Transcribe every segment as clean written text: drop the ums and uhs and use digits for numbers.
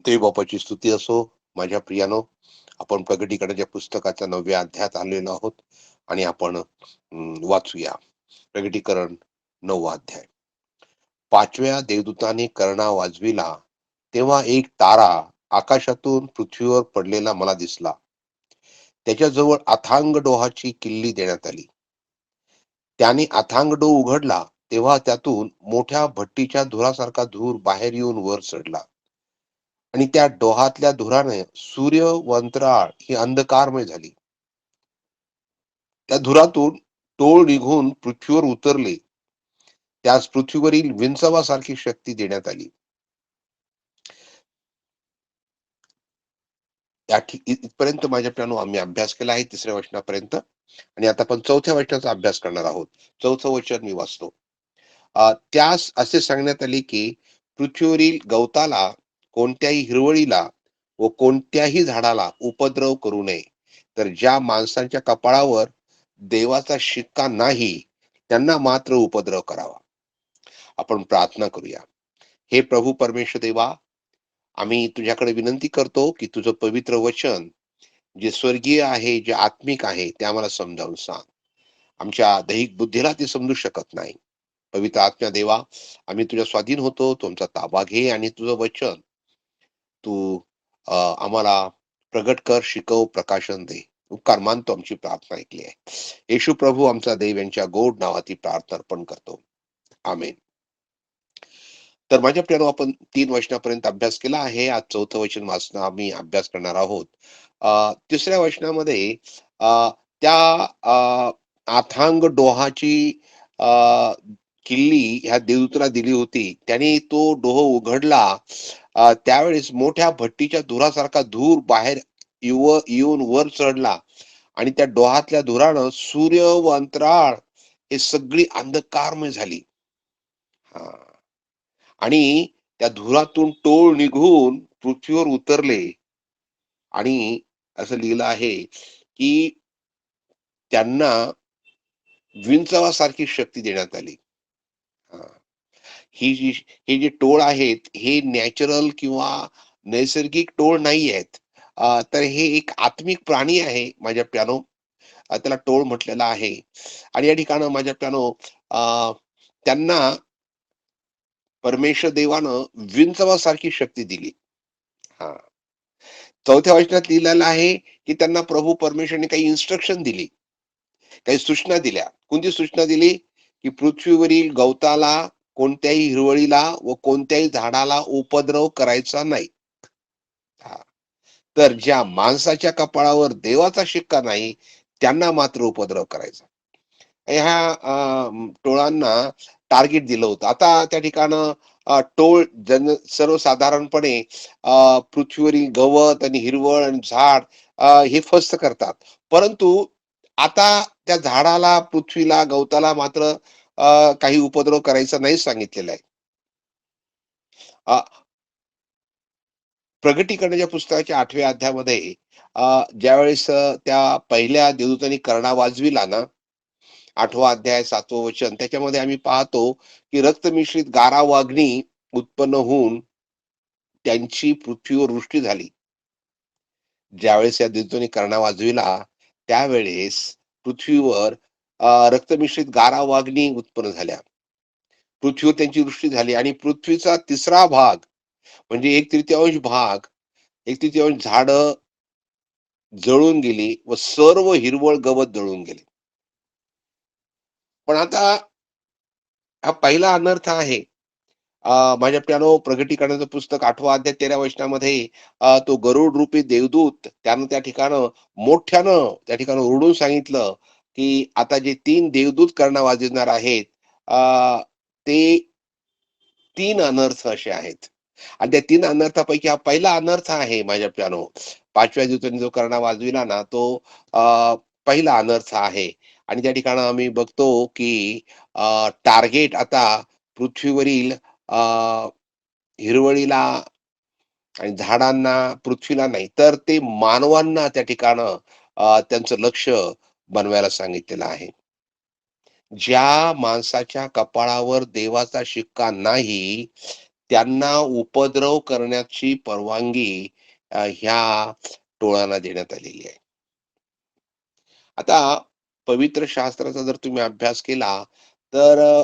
देवी बापाची स्तुती असो. माझ्या प्रियानो, आपण प्रगटीकरणाच्या पुस्तकाच्या 9व्या अध्यायात आलेलो आहोत आणि आपण वाचूया. प्रगटीकरण 9वा अध्याय. 5व्या देवदूताने कर्णा वाजविला, तेव्हा एक तारा आकाशातून पृथ्वीवर पडलेला मला दिसला. त्याच्याजवळ अथांग डोहाची किल्ली देण्यात आली. त्याने अथांग डोह उघडला, तेव्हा त्यातून मोठ्या भट्टीच्या धुरासारखा धूर बाहेर येऊन वर चढला. आणि त्या डोहातल्या धुराने सूर्य व अंतराळ ही अंधकारमय झाली. त्या धुरातून टोळ निघून पृथ्वीवर उतरले. त्यास पृथ्वीवरील विंचवासारखी शक्ती देण्यात आली. इथपर्यंत माझ्या प्यानो आम्ही अभ्यास केला आहे 3ऱ्या वचनापर्यंत. आणि आता आपण 4थ्या वचनाचा अभ्यास करणार आहोत. 4थं वचन मी वाचतो. त्यास असे सांगण्यात आले की पृथ्वीवरील गवताला, कोणत्याही हिरवळीला व कोणत्याही झाडाला उपद्रव करू नये. तर ज्या माणसांच्या कपाळावर देवाचा शिक्का नाही, त्यांना मात्र उपद्रव करावा. आपण प्रार्थना करूया. हे प्रभू परमेश्वर देवा, आम्ही तुझ्याकडे विनंती करतो की तुझं पवित्र वचन जे स्वर्गीय आहे, जे आत्मिक आहे, ते आम्हाला समजावून सांग. आमच्या दैहिक बुद्धीला ते समजू शकत नाही. पवित्र आत्म्या देवा, आम्ही तुझ्या स्वाधीन होतो. तुमचा ताबा घे आणि तुझं वचन तू आम्हाला प्रगट कर, शिकव, प्रकाशन दे. उपकार मानतो, आमची प्रार्थना ऐकली आहे. येशू प्रभू आमचा देव यांच्या गोड नावाची प्रार्थना अर्पण करतो. आमेन. तर माझ्या प्रियानो, आपण 3 वचनापर्यंत अभ्यास केला आहे. आज 4थं वचन वाचणं आम्ही अभ्यास करणार आहोत. 3ऱ्या वचनामध्ये त्या अथांग डोहाची अ, किल्ली ह्या देवदूताला दिली होती. त्याने तो डोह उघडला. त्यावेळेस मोठ्या भट्टीच्या धुरासारखा धूर बाहेर येऊन वर चढला. आणि त्या डोहातल्या धुरानं सूर्य व अंतराळ हे सगळी अंधकारमय झाली. हा. आणि त्या धुरातून टोळ निघून पृथ्वीवर उतरले. आणि असं लिहिलं आहे की त्यांना विंचवासारखी शक्ती देण्यात आली. हा. हे जे टोळ आहेत, हे नॅचरल किंवा नैसर्गिक टोळ नाही आहेत. तर हे एक आत्मिक प्राणी आहे माझ्या प्यानो. त्याला टोळ म्हटलेला आहे. आणि या ठिकाणी माझ्या प्यानो त्यांना परमेश्वर देवानं विंचवासारखी शक्ती दिली. हा. 4थ्या वचनात लिहिलेलं आहे की त्यांना प्रभू परमेश्वरने काही इन्स्ट्रक्शन दिली, काही सूचना दिल्या. कोणती सूचना दिली? की पृथ्वीवरील गवताला, कोणत्याही हिरवळीला व कोणत्याही झाडाला उपद्रव करायचा नाही. हा. तर ज्या माणसाच्या कपाळावर देवाचा शिक्का नाही, त्यांना मात्र उपद्रव करायचा. ह्या टोळांना टार्गेट दिलं होतं. आता त्या ठिकाणं टोळ सर्वसाधारणपणे पृथ्वीवरील गवत आणि हिरवळ आणि झाड हे फस्त करतात. परंतु आता त्या झाडाला, पृथ्वीला, गवताला मात्र काही उपद्रव करायचा नाही सांगितलेलं आहे. प्रगटीकरणाच्या पुस्तकाच्या 8व्या अध्यायामध्ये ज्यावेळेस त्या पहिल्या देवदूतांनी कर्णा वाजविला ना, 8वा अध्याय 7वं वचन, त्याच्यामध्ये आम्ही पाहतो की रक्तमिश्रित गारा वाघिणी उत्पन्न होऊन त्यांची पृथ्वीवर वृष्टी झाली. ज्यावेळेस या देवदूतांनी कर्णा वाजविला, त्यावेळेस पृथ्वीवर रक्तमिश्रित गारा वाघिणी उत्पन्न झाल्या. पृथ्वीवर त्यांची वृष्टी झाली आणि पृथ्वीचा 3रा भाग, म्हणजे 1/3 भाग, 1/3 झाडं जळून गेली व सर्व हिरवळ गवत जळून गेले. पण आता हा पहिला अनर्थ आहे. माझ्या प्यानो प्रगटीकरणाचं पुस्तक 8वा अध्याय 13 वचनामध्ये तो गरुड रूपी देवदूत त्यानं त्या ठिकाणं मोठ्यानं त्या ठिकाणं ओरडून सांगितलं की आता जे 3 देवदूत कर्णा वाजविणार आहेत, ते 3 अनर्थ असे आहेत. आणि त्या 3 अनर्थापैकी हा पहिला अनर्थ आहे माझ्या प्यानो. 5व्या दूताने जो कर्णा वाजविला ना, तो पहिला अनर्थ आहे. आणि त्या ठिकाणी आम्ही बघतो की टार्गेट आता पृथ्वीवरील हिरवळीला आणि झाडांना, पृथ्वीला नाही, तर ते मानवांना त्या ठिकाणं त्यांचं लक्ष बनवायला सांगितलेलं आहे. ज्या माणसाच्या कपाळावर देवाचा शिक्का नाही, त्यांना उपद्रव करण्याची परवानगी ह्या टोळांना देण्यात आलेली आहे. आता पवित्र शास्त्राचा जर तुम्ही अभ्यास केला, तर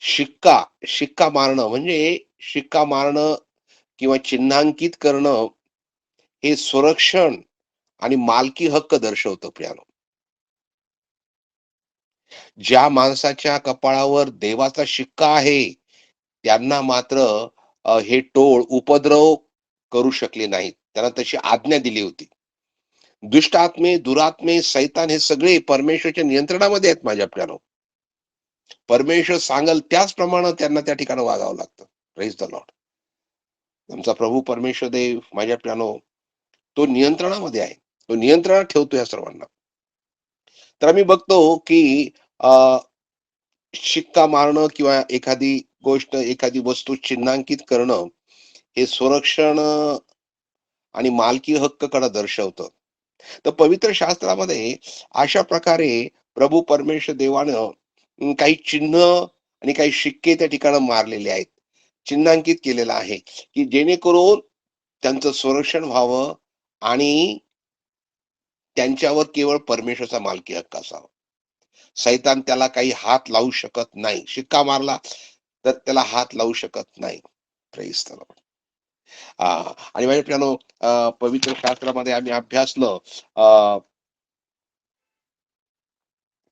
शिक्का शिक्का मारणं म्हणजे शिक्का मारणं किंवा चिन्हांकित करणं हे संरक्षण आणि मालकी हक्क दर्शवतं प्रियानो. ज्या माणसाच्या कपाळावर देवाचा शिक्का आहे, त्यांना मात्र हे टोळ उपद्रव करू शकले नाहीत. त्यांना तशी आज्ञा दिली होती. दुष्ट आत्मे, दुरात्मे, सैतान हे सगळे परमेश्वराच्या नियंत्रणामध्ये आहेत माझ्या प्रियानो. परमेश्वर सांगल त्याचप्रमाणे त्यांना त्या ठिकाणी वागावं लागतं. Praise the Lord. आमचा प्रभू परमेश्वर देव माझ्या प्रियानो, तो नियंत्रणामध्ये आहे. तो नियंत्रणात ठेवतो या सर्वांना. तर आम्ही बघतो की शिक्का मारणं किंवा एखादी गोष्ट, एखादी वस्तू चिन्हांकित करणं, हे संरक्षण आणि मालकी हक्ककडे दर्शवतं. तर पवित्र शास्त्रामध्ये अशा प्रकारे प्रभू परमेश्वर देवानं काही चिन्ह आणि काही शिक्के त्या ठिकाणी मारलेले आहेत. चिन्हांकित केलेलं आहे, की जेणेकरून त्यांचं संरक्षण व्हावं आणि त्यांच्यावर केवळ परमेश्वराचा मालकी हक्क असावा. सैतान त्याला काही हात लावू शकत नाही. शिक्का मारला तर त्याला हात लावू शकत नाही. Praise the lord. आणि माझ्या प्रियानो, पवित्र शास्त्रामध्ये आम्ही अभ्यासलं,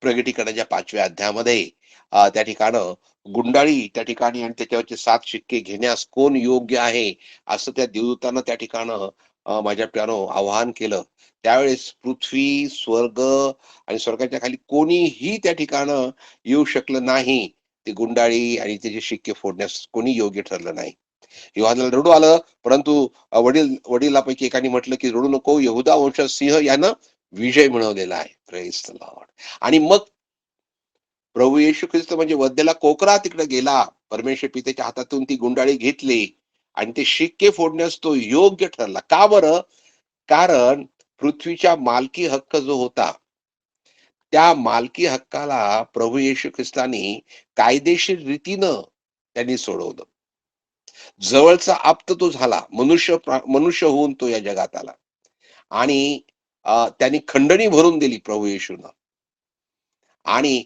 प्रगटीकरणाच्या 5व्या अध्यायामध्ये त्या ठिकाणं गुंडाळी त्या ठिकाणी आणि त्याच्यावरचे 7 शिक्के घेण्यास कोण योग्य आहे, असं त्या देवदूतानं त्या ठिकाणं माझ्या प्रियानो आवाहन केलं. त्यावेळेस पृथ्वी, स्वर्ग आणि स्वर्गाच्या खाली कोणीही त्या ठिकाणं येऊ शकलं नाही. ते गुंडाळी आणि त्याचे शिक्के फोडण्यास कोणी योग्य ठरलं नाही. योहानाला रडू आलं, परंतु वडिलांपैकी एकाने म्हटलं, की "रडू नको, यहुदा वंशात सिंह यानं विजय मिळवलेला आहे." Praise the lord. आणि मग प्रभू येशू ख्रिस्त म्हणजे वधलेला कोकरा तिकडे गेला. परमेश्वर पितेच्या हातातून ती गुंडाळी घेतली आणि ते शिक्के फोडण्यास तो योग्य ठरला. का बरं? कारण पृथ्वीच्या मालकी हक्क जो होता, त्या मालकी हक्काला प्रभू येशू ख्रिस्तानी कायदेशीर रीतीनं त्यांनी सोडवलं. जवळचा आप्त तो झाला. मनुष्य होऊन तो या जगात आला आणि त्यांनी खंडणी भरून दिली प्रभू येशूनं. आणि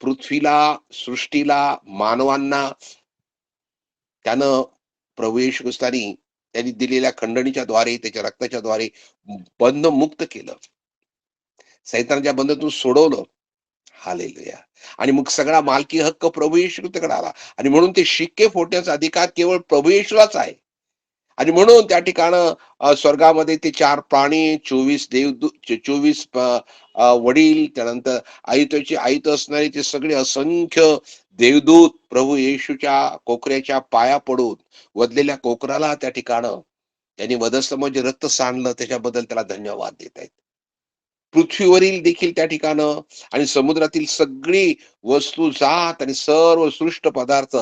पृथ्वीला, सृष्टीला, मानवांना त्यानं प्रभू येशू ख्रिस्तानी त्यांनी दिलेल्या खंडणीच्या द्वारे, त्याच्या रक्ताच्या द्वारे बंधमुक्त केलं. सैतानाच्या बंधनातून सोडवलं. हालेलुया. आणि मग सगळा मालकी हक्क प्रभू येशू ख्रिस्ताकडे आला आणि म्हणून ते शिक्के फोडण्याचा अधिकार केवळ प्रभू येशूलाच आहे. आणि म्हणून त्या ठिकाणं स्वर्गामध्ये ते 4 प्राणी, 24 देवदूत, 24 वडील, त्यानंतर आयतोचे आयत असणारे ते सगळे असंख्य देवदूत प्रभू येशूच्या कोकऱ्याच्या पाया पडून वधलेल्या कोकराला त्या ठिकाणं त्यांनी वधस्तंभ जे रक्त सांडलं त्याच्याबद्दल त्याला धन्यवाद देत आहेत. पृथ्वीवरील देखील त्या ठिकाणं आणि समुद्रातील सगळी वस्तू, जात आणि सर्व सृष्ट पदार्थ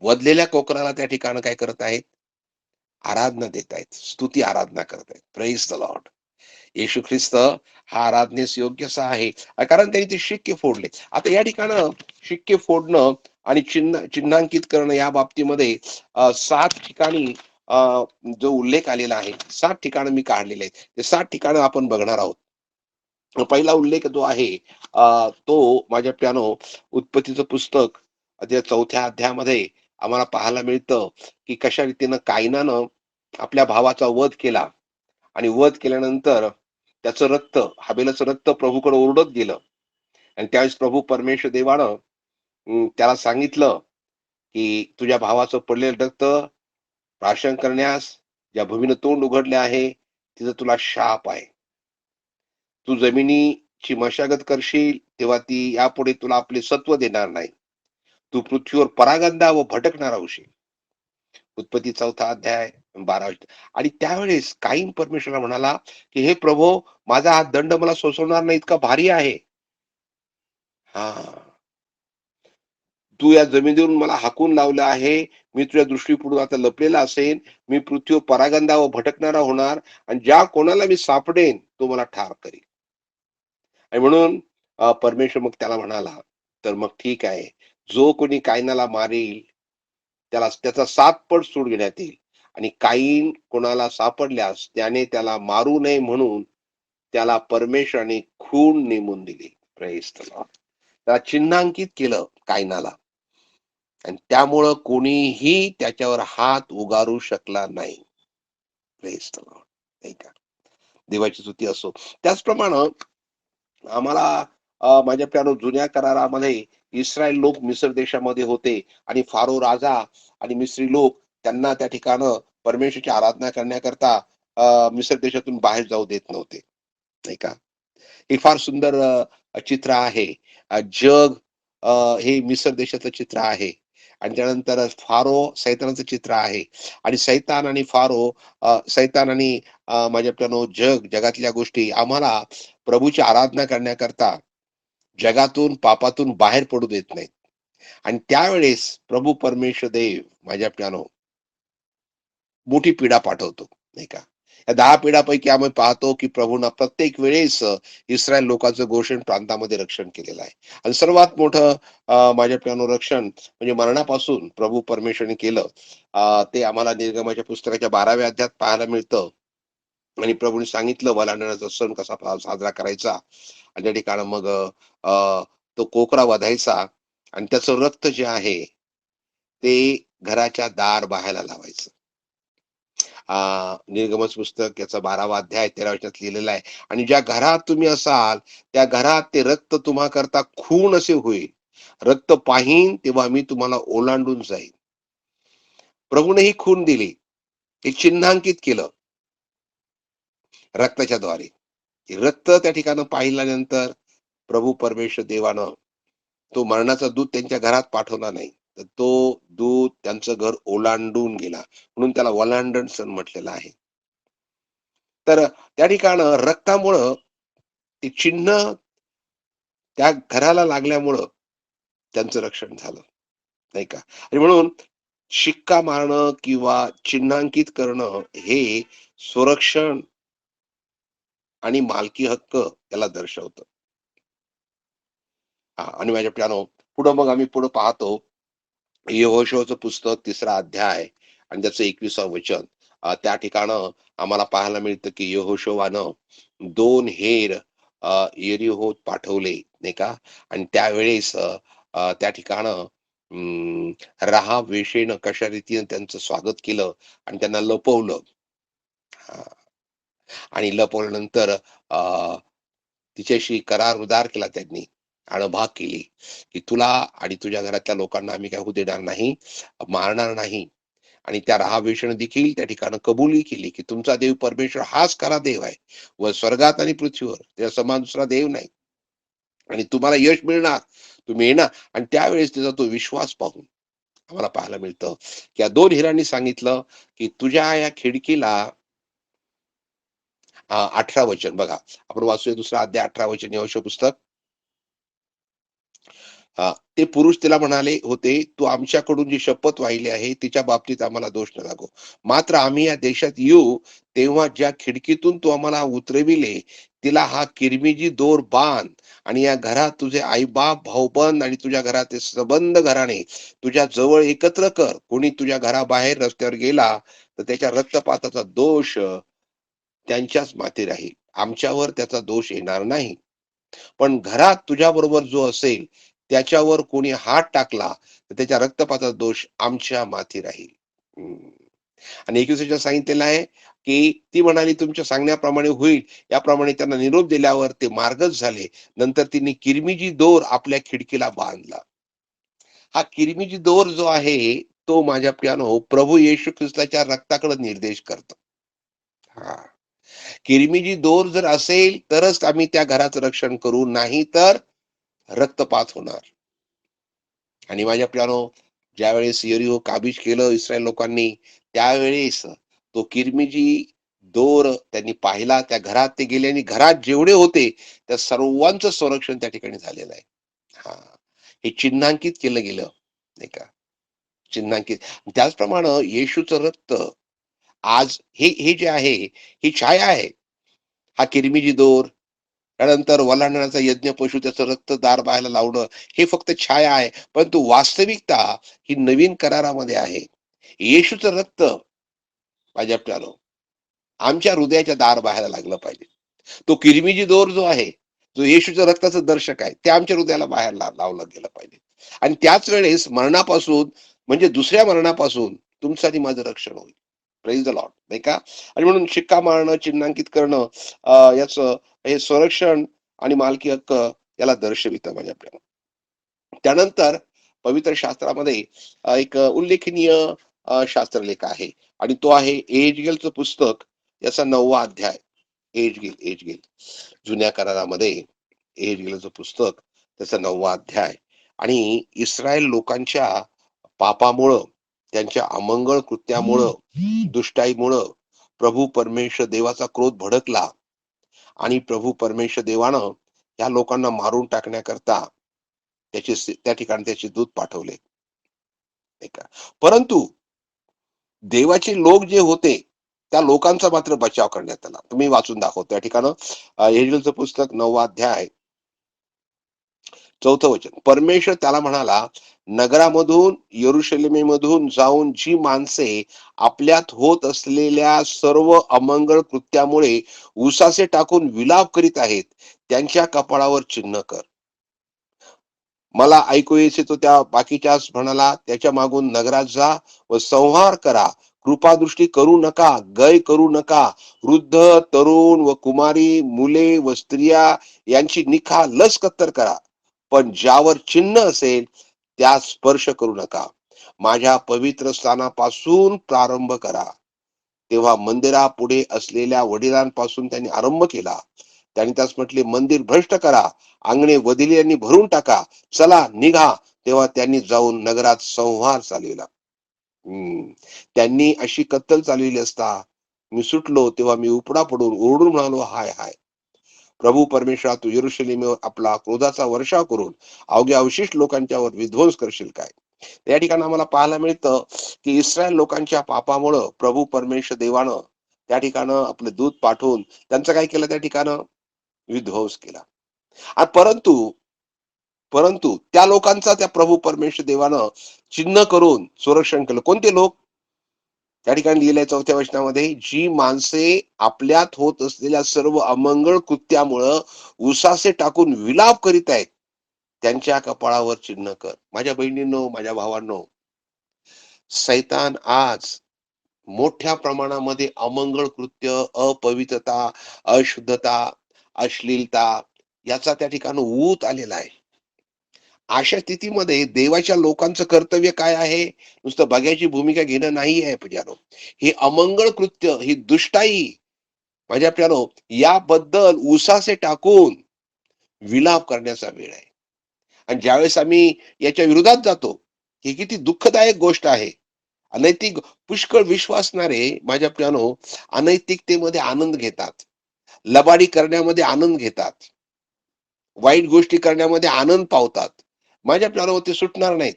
वधलेल्या कोकराला त्या ठिकाणं काय करत आहेत? आराधना देत आहेत. स्तुती आराधना करत आहेत. Praise the lord. Yeshu Khrist हा आराधनेस योग्य असा आहे. कारण त्यांनी ते शिक्के फोडले. आता या ठिकाणं शिक्के फोडणं आणि चिन्हांकित करणं या बाबतीमध्ये 7 ठिकाणी अ, जो उल्लेख आलेला आहे, 7 ठिकाणं मी काढलेले आहेत. ते 7 ठिकाणं आपण बघणार आहोत. पहिला उल्लेख जो आहे, तो माझ्या प्रियानो उत्पत्तीचं पुस्तक त्या 4थ्या अध्यायामध्ये आम्हाला पाहायला मिळतं, की कशा रीतीनं कायनानं आपल्या भावाचा वध केला आणि वध केल्यानंतर त्याचं रक्त, हाबेलाचं रक्त प्रभूकडे ओरडत गेलं आणि त्यावेळेस प्रभू परमेश्वर देवानं त्याला सांगितलं, की तुझ्या भावाचं पडलेलं रक्त प्राशन करण्यास ज्या भूमीनं तोंड उघडले आहे, तिथं तुला शाप आहे. तू जमिनीची मशागत करशील, तेव्हा ती यापुढे तुला आपले सत्व देणार नाही. तू पृथ्वीवर परागंदा व भटकणारा होशील. उत्पत्ती 4था अध्याय 12. आणि त्यावेळेस काईन परमेश्वराला म्हणाला, की "हे प्रभो, माझा हा दंड मला सोसवणार नाही इतका भारी आहे. हां, तू या जमिनीवरून मला हाकून लावलं आहे. मी तुझ्या दृष्टीपुढे आता लपलेला असेन. मी पृथ्वीवर परागंदा व भटकणारा होणार आणि ज्या कोणाला मी सापडेन, तो मला ठार करील." आणि म्हणून परमेश्वर मग त्याला म्हणाला, "तर मग ठीक आहे. जो कोणी कायनाला मारेल, त्याला त्याचा 7 पट सूड घेण्यात येईल. आणि काईन कोणाला सापडल्यास त्याने त्याला मारू नये म्हणून त्याला परमेश्वराने खून नेमून दिली. Praise the Lord. त्याला चिन्हांकित केलं कायनाला आणि त्यामुळं कोणीही त्याच्यावर हात उगारू शकला नाही. Praise the Lord. नाही का? देवाची स्तुती असो. त्याचप्रमाणे आम्हाला माझ्या प्यारो जुन्या करारामध्ये इस्रायल लोक मिस्र देशामध्ये होते आणि फारो राजा आणि मिस्री लोक त्यांना त्या ठिकाणं परमेश्वराची आराधना करण्याकरता मिस्र देशातून बाहेर जाऊ देत नव्हते. नाही का? हे फार सुंदर चित्र आहे. जग हे मिस्र देशाचं चित्र आहे. आणि त्यानंतर फारो सैतानाचं चित्र आहे. आणि सैतान आणि फारो सैतान आणि माझ्या प्यानो जगातल्या गोष्टी आम्हाला प्रभूची आराधना करण्याकरता जगातून, पापातून बाहेर पडू देत नाहीत. आणि त्यावेळेस प्रभू परमेश्वर देव माझ्या प्यानो मोठी पीडा पाठवतो, नाही का? या 10 पिढ्यापैकी आम्ही पाहतो, की प्रभूनं प्रत्येक वेळेस इस्रायल लोकांचं गोषण प्रांतामध्ये रक्षण केलेलं आहे. आणि सर्वात मोठं माझ्या प्यानो रक्षण म्हणजे मरणापासून प्रभू परमेश्वराने केलं. ते आम्हाला निर्गमाच्या पुस्तकाच्या 12व्या अध्यायात पाहायला मिळतं. आणि प्रभूने सांगितलं वलांडण्याचा सण कसा साजरा करायचा. आणि त्या ठिकाणी मग तो कोकरा वधायचा आणि त्याचं रक्त जे आहे, ते घराच्या दार बाहेर लावायचं. निर्गमन पुस्तक याचा 12वा अध्याय 13व्या वचनात लिहिलेला आहे. आणि ज्या घरात तुम्ही असाल, त्या घरात ते रक्त तुम्हा करता खून असे होईल. रक्त पाहीन तेव्हा मी तुम्हाला ओलांडून जाईल. प्रभूने ही खून दिली. हे चिन्हांकित केलं रक्ताच्या द्वारे. रक्त त्या ठिकाणी पाहिल्यानंतर प्रभू परमेश्वर देवानं तो मरणाचा दूत त्यांच्या घरात पाठवला नाही. तर तो दूत त्यांचं घर ओलांडून गेला. म्हणून त्याला वलांडण सण म्हटलेला आहे. तर त्या ठिकाणं रक्तामुळं ते चिन्ह त्या घराला लागल्यामुळं त्यांचं रक्षण झालं, नाही का? आणि म्हणून शिक्का मारणं किंवा चिन्हांकित करणं हे संरक्षण आणि मालकी हक्क त्याला दर्शवतं. आणि माझ्या प्यानो पुढं मग आम्ही पुढं पाहतो यहोशूआचं पुस्तक 3रा अध्याय आणि त्याचं 21वं वचन. त्या ठिकाणं आम्हाला पाहायला मिळतं, की यहोशुवानं 2 हेर यरीहोत पाठवले, नाही का? आणि त्यावेळेस त्या ठिकाणं राहाब वेश्येनं कशा रीतीनं त्यांचं स्वागत केलं आणि त्यांना लपवलं. हां. आणि लपवल्यानंतर तिच्याशी करार-उधार केला त्यांनी. आडभाग केली, की तुला आणि तुझ्या घरातल्या लोकांना आम्ही काय होऊ देणार नाही, मारणार नाही. आणि त्या राहावेशीने देखील त्या ठिकाणी कबुली केली, की तुमचा देव परमेश्वर हाच खरा देव आहे. व स्वर्गात आणि पृथ्वीवर त्या समान दुसरा देव नाही. आणि तुम्हाला यश मिळणार. तुम्ही येणार. आणि त्यावेळेस त्याचा तो विश्वास पाहून आम्हाला पाहायला मिळतं, की या 2 हिरांनी सांगितलं, की तुझ्या या खिडकीला 18 वचन बघा. आपण वाचूया 2रा अध्याय 18 वचन यहोशू पुस्तक. ते पुरुष तिला म्हणाले होते, "तू आमच्याकडून जी शपथ वाहिली आहे, तिच्या बाबतीत आम्हाला दोष न लागो. मात्र आम्ही या देशात येऊ, तेव्हा ज्या खिडकीतून तू आम्हाला उतरविले, तिला हा किरमिजी दोर बांध आणि या घरात तुझे आई-बाप, भाऊ-बंद आणि तुझ्या घरातील संबंध घराणे तुझ्या जवळ एकत्र कर. कोणी तुझ्या घराबाहेर रस्त्यावर गेला, तर त्याच्या रक्तपाताचा दोष त्यांच्याच माथी राहील. आमच्यावर त्याचा दोष येणार नाही. पण घरात तुझ्याबरोबर जो असेल, त्याच्यावर कोणी हात टाकला, तर त्याच्या रक्तपाताचा दोष आमच्या माथी राहील." हं. आणि 21 सांगितलेलं आहे, की ती म्हणाली, "तुमच्या सांगण्याप्रमाणे होईल." याप्रमाणे त्यांना निरोप दिल्यावर ते मार्गच झाले. नंतर तिने किरमिजी दोर आपल्या खिडकीला बांधला. हा किरमिजी दोर जो आहे, तो माझ्या प्रियानो प्रभू येशू ख्रिस्ताच्या रक्ताकडे निर्देश करतो. हां. किरमिजी दोर जर असेल, तरच आम्ही त्या घराचं रक्षण करू, नाही तर रक्तपात होणार. आणि माझ्या प्रियानो ज्यावेळेस यरीहो काबीज केलं इस्रायल लोकांनी, त्यावेळेस तो किरमिजी दोर त्यांनी पाहिला. त्या घरात ते गेले आणि घरात जेवढे होते, त्या सर्वांचं संरक्षण त्या ठिकाणी झालेलं आहे. हां. हे चिन्हांकित केलं गेलं, नाही का? चिन्हांकित. त्याचप्रमाणे येशूचं रक्त आज हे हे जे आहे, ही छाया आहे. हा किरमिजी दोर, त्यानंतर वल्हांडणाचा यज्ञ पशु त्याचं रक्त दार बाहेर लावणं, हे फक्त छाया आहे. परंतु वास्तविकता ही नवीन करारामध्ये आहे. येशूचं रक्त माझ्या प्रियानो, आमच्या हृदयाच्या दार बाहेर लागलं पाहिजे. तो किरमिजी दोर जो आहे, जो येशूच्या रक्ताचं दर्शक आहे, ते आमच्या हृदयाला बाहेर लावलं गेलं पाहिजे. आणि त्याच वेळेस मरणापासून, म्हणजे दुसऱ्या मरणापासून तुमचं आणि माझं रक्षण होईल. प्रेज द लॉर्ड, नाही का? आणि म्हणून शिक्का मारणं, चिन्हांकित करणं, याचं हे संरक्षण आणि मालकी हक्क याला दर्शवितं माझ्या प्रिय. त्यानंतर पवित्र शास्त्रामध्ये एक उल्लेखनीय शास्त्रलेख आहे, आणि तो आहे एजगेलचं पुस्तक, याचा 9वा अध्याय. एजगेल जुन्या करारामध्ये एजगेलचं पुस्तक, त्याचा 9वा अध्याय. आणि इस्रायल लोकांच्या पापामुळं, त्यांच्या अमंगळ कृत्यामुळं, दुष्टाईमुळं प्रभू परमेश्वर देवाचा क्रोध भडकला, आणि प्रभू परमेश्वर देवानं या लोकांना मारून टाकण्याकरता त्या ठिकाणी त्याचे दूत पाठवले, नाही का? परंतु देवाचे लोक जे होते, त्या लोकांचा मात्र बचाव करण्यात आला. तुम्ही वाचून दाखवतो त्या ठिकाणं, एजगेलचं पुस्तक 9वा अध्याय 4थं वचन. परमेश्वर त्याला म्हणाला, नगरामधून यरुशलेमेमधून जाऊन जी माणसे आपल्यात होत असलेल्या सर्व अमंगळ कृत्यामुळे उसासे टाकून विलाप करीत आहेत, त्यांच्या कपाळावर चिन्ह कर. मला ऐकू येतो त्या बाकीच्यास म्हणाला, त्याच्या मागून नगरात जा व संहार करा. कृपादृष्टी करू नका, गय करू नका. वृद्ध, तरुण व कुमारी, मुले व स्त्रिया यांची निखा लस कत्तर करा. पण ज्यावर चिन्ह असेल त्यास स्पर्श करू नका. माझ्या पवित्र स्थानापासून प्रारंभ करा. तेव्हा मंदिरापुढे असलेल्या वडिलांपासून त्यांनी आरंभ केला. त्यांनी त्यास म्हटले, मंदिर भ्रष्ट करा, अंगणे वधिल्यांनी भरून टाका, चला निघा. तेव्हा त्यांनी जाऊन नगरात संहार चालविला. त्यांनी अशी कत्तल चालविली असता मी सुटलो, तेव्हा मी उपडा पडून ओरडून म्हणालो, हाय हाय, प्रभू परमेश्वरा, तू यरुशलेमेवर आपला क्रोधाचा वर्षाव करून अवघ्या अवशिष्ट लोकांच्यावर विध्वंस करशील काय? या ठिकाणी आम्हाला पाहायला मिळतं की इस्रायल लोकांच्या पापामुळं प्रभू परमेश्वर देवानं त्या ठिकाणं आपले दूत पाठवून त्यांचं काय केलं, त्या ठिकाणं विध्वंस केला. आणि परंतु परंतु त्या लोकांचा त्या प्रभू परमेश्वर देवानं चिन्ह करून संरक्षण केलं. कोणते लोक? त्या ठिकाणी लिहिलंय 4थ्या वचनामध्ये, जी माणसे आपल्यात होत असलेल्या सर्व अमंगळ कृत्यामुळं उसासे टाकून विलाप करीत आहेत, त्यांच्या कपाळावर चिन्ह कर. माझ्या बहिणींनो, माझ्या भावांनो, सैतान आज मोठ्या प्रमाणामध्ये अमंगळ कृत्य, अपवित्रता, अशुद्धता, अश्लीलता याचा त्या ठिकाणी ऊत आलेला आहे. अशा स्थितीमध्ये देवाच्या लोकांचं कर्तव्य काय आहे? नुसतं बघ्याची भूमिका घेणं नाही आहे प्रियानो. हे अमंगळ कृत्य, ही दुष्टाई माझ्या प्रियानो, याबद्दल उसासे टाकून विलाप करण्याचा वेळ आहे. आणि ज्यावेळेस आम्ही याच्या विरोधात जातो, ही किती दुःखदायक गोष्ट आहे. अनैतिक पुष्कळ विश्वासणारे माझ्या प्रियानो अनैतिकतेमध्ये आनंद घेतात, लबाडी करण्यामध्ये आनंद घेतात, वाईट गोष्टी करण्यामध्ये आनंद पावतात. माझ्या प्रियानो, ते सुटणार नाहीत.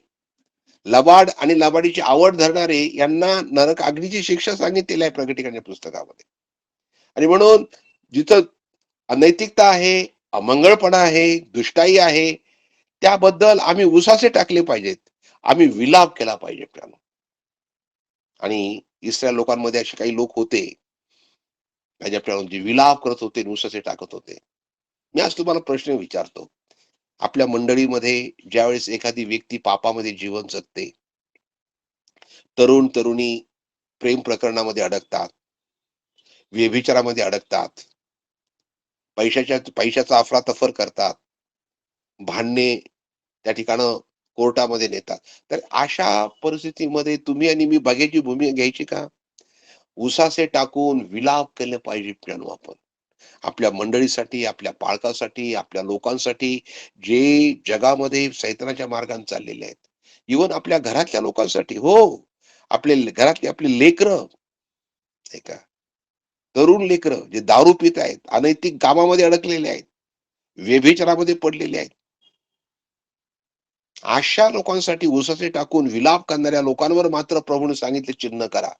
लबाड आणि लबाडीची आवड धरणारे यांना नरक अग्नीची शिक्षा सांगितलेली आहे प्रकटीकरण पुस्तकामध्ये. आणि म्हणून जिथं अनैतिकता आहे, अमंगळपणा आहे, दुष्टाई आहे, त्याबद्दल आम्ही उसासे टाकले पाहिजेत. आम्ही विलाप केला पाहिजे प्रियानो. आणि इस्रायल लोकांमध्ये असे काही लोक होते, माझ्या प्रियानो, जे विलाप करत होते, उसासे टाकत होते. मी आज तुम्हाला प्रश्न विचारतो, आपल्या मंडळीमध्ये ज्यावेळेस एखादी व्यक्ती पापामध्ये जीवन जगते, तरुण तरुणी प्रेम प्रकरणामध्ये अडकतात, व्यभिचारामध्ये अडकतात, पैशाचा अफरातफर करतात, भांडणे त्या ठिकाणं कोर्टामध्ये नेतात. तर अशा परिस्थितीमध्ये तुम्ही आणि मी बघ्याची भूमिका घ्यायची का? उसासे टाकून विलाप केले पाहिजे प्रियानो आपण. आपल्या मंडळीसाठी, आपल्या पालकासाठी, आपल्या लोकांसाठी, जे जगामध्ये सैतानाच्या मार्गाने चाललेले आहेत. इव्हन आपल्या घरातल्या लोकांसाठी, हो, आपले घरातली आपली लेकरं, नाही का? तरुण लेकरं जे दारू पित आहेत, अनैतिक कामामध्ये अडकलेले आहेत, व्यभिचारामध्ये पडलेले आहेत. अशा लोकांसाठी उसाचे टाकून विलाप करणाऱ्या लोकांवर मात्र प्रभूने सांगितले, चिन्ह करा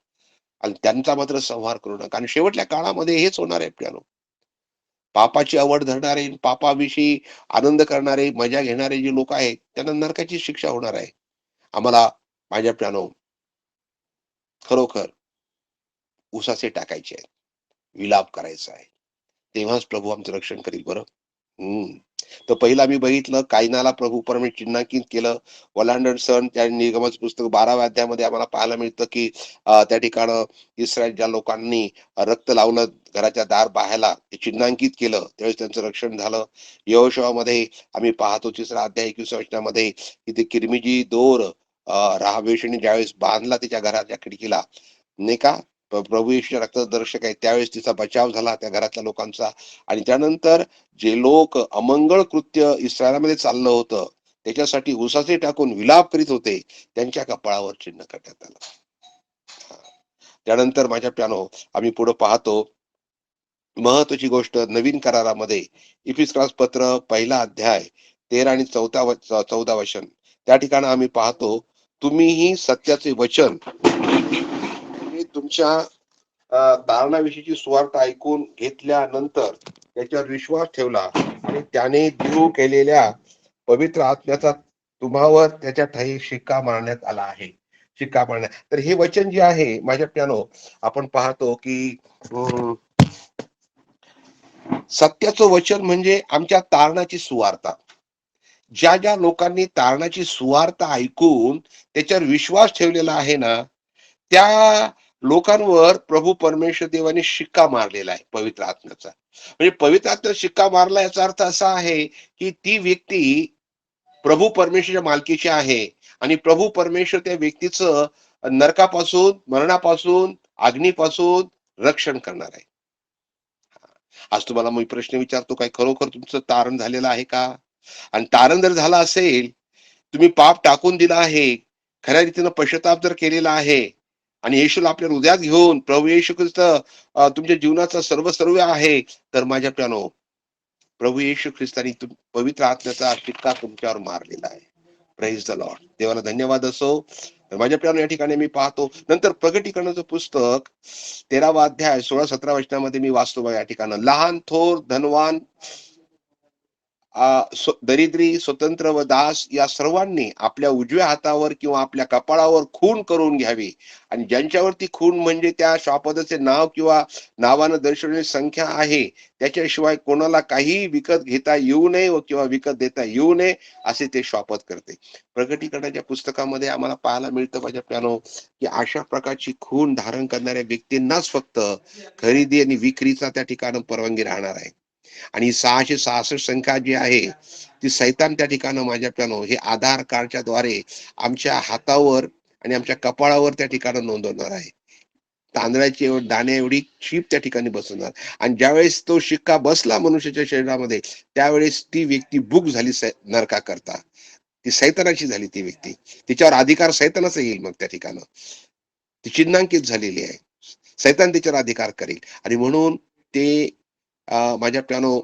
आणि त्यांचा मात्र संहार करू नका. आणि शेवटच्या काळामध्ये हेच होणार आहे प्रियानो. पापाची आवड धरणारे, पापाविषयी आनंद करणारे, मजा घेणारे जे लोक आहेत, त्यांना नरकाची शिक्षा होणार आहे. आम्हाला माझ्या प्रियानो, खरोखर उसासे टाकायचे आहेत, विलाप करायचा आहे. तेव्हाच प्रभू आमचं रक्षण करील बरं. हम्म. तर पहिलं आम्ही बघितलं, कायनाला प्रभू परमेश्वर चिन्हांकित केलं. ओलांडण सण त्या निगमाचं पुस्तक 12व्या अध्यायामध्ये आम्हाला पाहायला मिळतं, की त्या ठिकाणं इस्रायल ज्या लोकांनी रक्त लावलं घराच्या दार बाहेरला, ते चिन्हांकित केलं, त्यावेळेस त्यांचं रक्षण झालं. यहोशुआमध्ये आम्ही पाहतो 3रा अध्याय 21व्या वचनामध्ये, की ते किरमिजी दोर राहावेशीने ज्यावेळेस बांधला तिच्या घराच्या खिडकीला, नाही का, प्रभू येशूच्या रक्ताचा दर्शक आहे, त्यावेळेस तिचा बचाव झाला त्या घरातल्या लोकांचा. आणि त्यानंतर जे लोक अमंगळ कृत्य इस्रायलामध्ये चाललं होतं, त्याच्यासाठी उसाचे टाकून विलाप करीत होते, त्यांच्या कपाळावर चिन्ह करण्यात आलं. त्यानंतर माझ्या प्यानो आम्ही पुढे पाहतो, महत्वाची गोष्ट नवीन करारामध्ये इफिसकास पत्र 1 अध्याय 13 आणि 14 वचन, त्या ठिकाणी आम्ही पाहतो, तुम्हीही सत्याचे वचन हे तुमच्या तारणाविषयीची सुवार्थ ऐकून घेतल्यानंतर त्याच्यावर विश्वास ठेवला आणि त्याने देऊ केलेल्या पवित्र आत्म्याचा तुम्हावर त्याच्या ठाई शिक्का मारण्यात आला आहे. शिक्का मारण्यात, तर हे वचन जे आहे माझ्या प्यानो, आपण पाहतो की सत्याचं वचन म्हणजे आमच्या तारणाची सुवार्ता. ज्या ज्या लोकांनी तारणाची सुवार्ता ऐकून त्याच्यावर विश्वास ठेवलेला आहे ना, त्या लोकांवर प्रभू परमेश्वर देवाने शिक्का मारलेला आहे पवित्र आत्म्याचा. म्हणजे पवित्र आत्म्याचा शिक्का मारला याचा अर्थ असा आहे, की ती व्यक्ती प्रभू परमेश्वराच्या मालकीची आहे आणि प्रभू परमेश्वर त्या व्यक्तीचं नरकापासून, मरणापासून, अग्नीपासून रक्षण करणार आहे. आज तुम्हाला मी प्रश्न विचारतो, काय खरोखर तुमचं तारण झालेलं आहे का? आणि तारण जर झालं असेल, तुम्ही पाप टाकून दिला आहे, खऱ्या रीतीनं पश्चाताप जर केलेला आहे आणि येशूला आपल्या हृदयात घेऊन प्रभू येशू ख्रिस्त तुमच्या जीवनाचा सर्व आहे, तर माझ्या प्यानो, प्रभू येशू ख्रिस्तानी पवित्र आत्म्याचा शिक्का तुमच्यावर मारलेला आहे. Praise the Lord. देवाला धन्यवाद असो. तर माझ्या प्यानो, या ठिकाणी मी पाहतो, नंतर प्रगटीकरणाचं पुस्तक 13वा अध्याय 16-17 वचनामध्ये मी वाचतो बघा, या ठिकाणी लहान थोर धनवान दरिद्री स्वतंत्र व दास या सर्वांनी आपल्या उजव्या हातावर किंवा आपल्या कपाळावर खून करून घ्यावी. आणि ज्यांच्यावरती खून म्हणजे त्या श्वापदाचे नाव किंवा नावानं दर्शवण्याची संख्या आहे, त्याच्याशिवाय कोणाला काही विकत घेता येऊ नये व किंवा विकत देता येऊ नये, असे ते श्वापद करते. प्रगटीकरणाच्या पुस्तकामध्ये आम्हाला पाहायला मिळतं माझ्या प्यानो, की अशा प्रकारची खून धारण करणाऱ्या व्यक्तींनाच फक्त खरेदी आणि विक्रीचा त्या ठिकाणी परवानगी राहणार आहे. आणि 666 संख्या जी आहे, ती सैतान त्या ठिकाणी माझ्या प्यानो हे आधार कार्डच्या द्वारे आमच्या हातावर आणि आमच्या कपाळावर त्या ठिकाणी नोंदवणार आहे. तांदळाची दाण्या एवढी चीप त्या ठिकाणी बसवणार. आणि ज्यावेळेस तो शिक्का बसला मनुष्याच्या शरीरामध्ये, त्यावेळेस ती व्यक्ती बुक झाली नरका करता. ती सैतानाची झाली ती व्यक्ती. तिच्यावर अधिकार सैतानाचा येईल मग त्या ठिकाणी. ती चिन्हांकित झालेली आहे. सैतान तिच्यावर अधिकार करेल. आणि म्हणून ते माझ्या प्यानो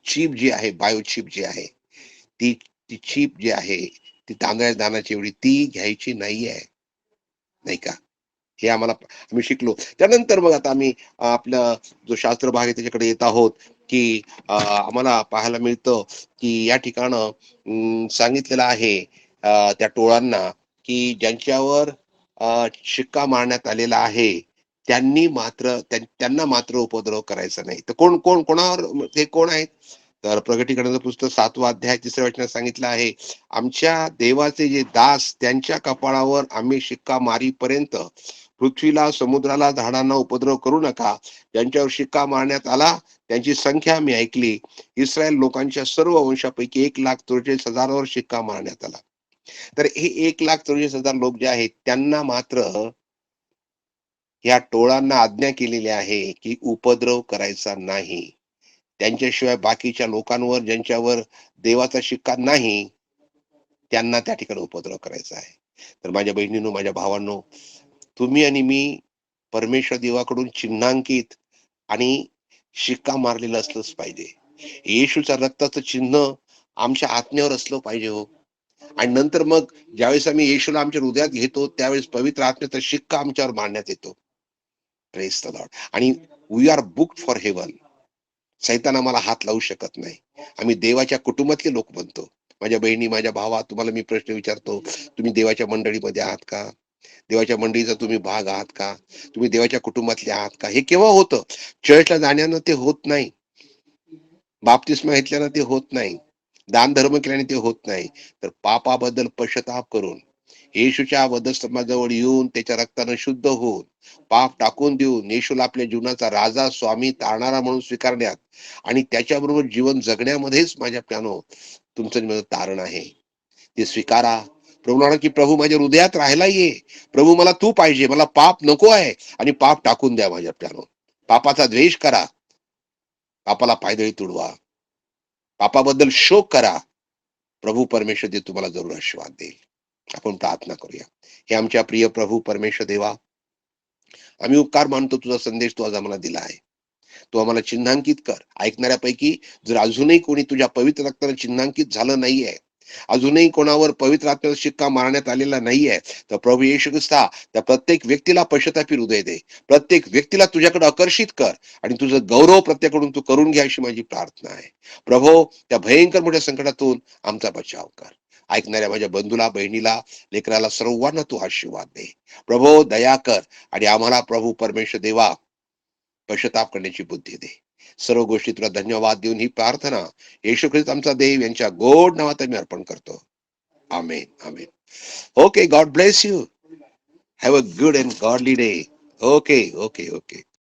चीप जी आहे, बायो चीप जी आहे, ती ती चीप जी आहे, ती तांदळाच्या दाण्याची एवढी ती घ्यायची नाहीये, नाही का? हे आम्ही शिकलो. त्यानंतर मग आता आम्ही आपला जो शास्त्र भाग आहे त्याच्याकडे येत आहोत, की आम्हाला पाहायला मिळतं, की या ठिकाणं सांगितलेलं आहे त्या टोळांना, की ज्यांच्यावर शिक्का मारण्यात आलेला आहे, त्यांना मात्र उपद्रव करायचा नाही. तर कोणावर ते कोण आहेत? तर प्रगटीकरणाचं पुस्तक 7वा अध्याय 3ऱ्या वचनात सांगितलं आहे, आमच्या देवाचे जे दास त्यांच्या कपाळावर आम्ही शिक्का मारीपर्यंत पृथ्वीला, समुद्राला, झाडांना उपद्रव करू नका. ज्यांच्यावर शिक्का मारण्यात आला त्यांची संख्या मी ऐकली. इस्रायल लोकांच्या सर्व वंशापैकी 1,44,000 शिक्का मारण्यात आला. तर हे 1,44,000 लोक जे आहेत, त्यांना मात्र या टोळांना आज्ञा केलेली आहे, की उपद्रव करायचा नाही. त्यांच्याशिवाय बाकीच्या लोकांवर, ज्यांच्यावर देवाचा शिक्का नाही, त्यांना त्या ठिकाणी उपद्रव करायचा आहे. तर माझ्या बहिणींनो, माझ्या भावांनो, तुम्ही आणि मी परमेश्वर देवाकडून चिन्हांकित आणि शिक्का मारलेलं असलंच पाहिजे. येशूच्या रक्ताचं चिन्ह आमच्या आत्म्यावर असलं पाहिजे हो. आणि नंतर मग ज्यावेळेस आम्ही येशूला आमच्या हृदयात घेतो, त्यावेळेस पवित्र आत्म्याचा शिक्का आमच्यावर मारण्यात येतो. Praise the lord. आणि we are booked for heaven. सैतान आम्हाला हात लावू शकत नाही. आम्ही देवाच्या कुटुंबातले लोक बनतो. माझ्या बहिणी, माझ्या भावा, तुम्हाला मी प्रश्न विचारतो, तुम्ही देवाच्या मंडळीमध्ये आहात का? देवाच्या मंडळीचा तुम्ही भाग आहात का? तुम्ही देवाच्या कुटुंबातले आहात का? हे केव्हा होतं? चर्चला जाण्यानं ते होत नाही. बाप्तिस्मा घेतल्यानं ते होत नाही. दान धर्म केल्याने ते होत नाही. तर पापाबद्दल पश्चाताप करून, येशूच्या वधस्तंभाजवळ येऊन त्याच्या रक्तानं शुद्ध होऊन, पाप टाकून देऊन, येशूला आपल्या जीवनाचा राजा, स्वामी, तारणारा म्हणून स्वीकारण्यात आणि त्याच्याबरोबर जीवन जगण्यामध्येच माझ्या प्यानो तुमचं आणि माझं तारण आहे. ते स्वीकारा. प्रभू म्हणा की प्रभू माझ्या हृदयात राहायला ये. प्रभू मला तू पाहिजे. मला पाप नको आहे आणि पाप टाकून द्या माझ्या प्यानो. पापाचा द्वेष करा. पापाला पायदळी तुडवा. पापाबद्दल शोक करा. प्रभू परमेश्वर ते तुम्हाला जरूर आशीर्वाद देईल. आपण प्रार्थना करूया. हे आमच्या प्रिय प्रभू परमेश्वर देवा, आम्ही उपकार मानतो तुझा संदेश तू आज आम्हाला दिला आहे. तू आम्हाला चिन्हांकित कर. ऐकणाऱ्यापैकी जर अजूनही कोणी तुझ्या पवित्र रक्ताने चिन्हांकित झालं नाहीये, अजूनही कोणावर पवित्र आत्म्याचा शिक्का मारण्यात आलेला नाहीये, तर प्रभू येशू ख्रिस्ता त्या प्रत्येक व्यक्तीला पश्चातापी हृदय दे. प्रत्येक व्यक्तीला तुझ्याकडे आकर्षित कर आणि तुझं गौरव प्रत्येकडून तू करून घ्या अशी माझी प्रार्थना आहे. प्रभो, त्या भयंकर मोठ्या संकटातून आमचा बचाव कर. ऐकणाऱ्या माझ्या बंधूला, बहिणीला, लेकराला सर्वांना तू आशीर्वाद दे. प्रभो, दया कर आणि आम्हाला प्रभू परमेश्वर देवा पश्चाताप करण्याची बुद्धी दे. सर्व गोष्टी तुला धन्यवाद देऊन ही प्रार्थना येशू ख्रिस्त आमचा देव यांच्या गोड नावात मी अर्पण करतो. Amen, amen. Okay, god bless you. Have a good and godly day. Okay, okay, okay.